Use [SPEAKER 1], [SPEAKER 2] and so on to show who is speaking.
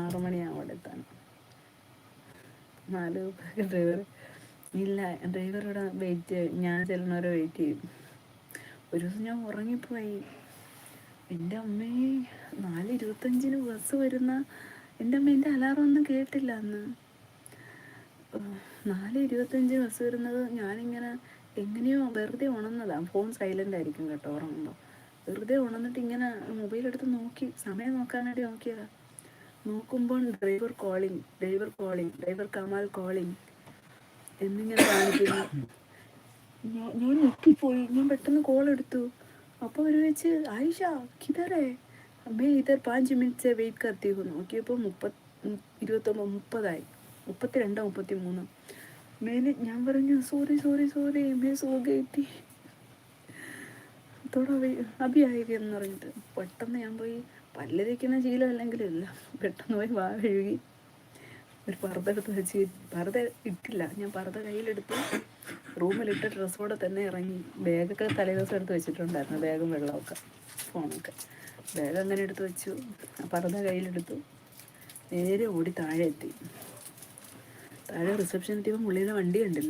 [SPEAKER 1] 6 മണിയാവും അവിടെ എത്താൻ. 4 ഡ്രൈവർ ഇല്ല, ഡ്രൈവർ ഇവിടെ വെയിറ്റ് ചെയ്യും, ഞാൻ ചെല്ലുന്നവരെ വെയിറ്റ് ചെയ്യും. ഒരു ദിവസം ഞാൻ ഉറങ്ങിപ്പോയി. എൻ്റെ അമ്മേ, 4:25 ബസ് വരുന്ന എൻ്റെ അമ്മ, എൻ്റെ അലാറം ഒന്നും കേട്ടില്ല അന്ന്. 4:25 ബസ് വരുന്നത് ഞാനിങ്ങനെ എങ്ങനെയോ വെറുതെ ഉണർന്നതാണ്. ഫോൺ സൈലൻ്റ് ആയിരിക്കും കേട്ടോ ഉറങ്ങുമ്പോൾ. വെറുതെ ഉണർന്നിട്ട് ഇങ്ങനെ മൊബൈലെടുത്ത് നോക്കി, സമയം നോക്കാനായിട്ട് നോക്കിയതാണ്. നോക്കുമ്പോൾ ഡ്രൈവർ ഡ്രൈവർ കമാൽ കോളിംഗ് എന്നിങ്ങനെ കാണിക്കുന്നു. ഞാൻ ഞെട്ടിപ്പോയി. ഞാൻ പെട്ടെന്ന് കോൾ എടുത്തു. അപ്പോൾ അവർ വെച്ച്, ആയിഷ കിതറേ मैं इधर 5 मिनट से वेट करती हूँ. നോക്കിയപ്പോൾ 30 32 33. ഞാൻ പറഞ്ഞു സോറി മേ സോ ഗയി തി തോടാ അഭി ആയേഗി എന്ന് പറഞ്ഞിട്ട് പെട്ടെന്ന് ഞാൻ പോയി പല്ല് തേക്കുന്ന ശീലം അല്ലെങ്കിലും ഇല്ല, പെട്ടെന്ന് പോയി വാ കഴുകി ഒരു പർദ്ദ എടുത്ത് വെച്ച്, പർദ്ദ ഇട്ടില്ല ഞാൻ, പർദ്ദ കയ്യിലെടുത്ത് റൂമിലിട്ട് ഡ്രസ്സോടെ തന്നെ ഇറങ്ങി. ബാഗൊക്കെ തലേദിവസം എടുത്ത് വെച്ചിട്ടുണ്ടായിരുന്നു, ബാഗും വെള്ളമൊക്കെ ഫോണൊക്കെ. ബാഗ് അങ്ങനെ എടുത്ത് വെച്ചു, പർദ്ദ കയ്യിലെടുത്തു, നേരെ ഓടി താഴെ എത്തി. താഴെ റിസപ്ഷൻ എത്തിയപ്പോൾ പുള്ളിയുടെ വണ്ടി കണ്ടില്ല.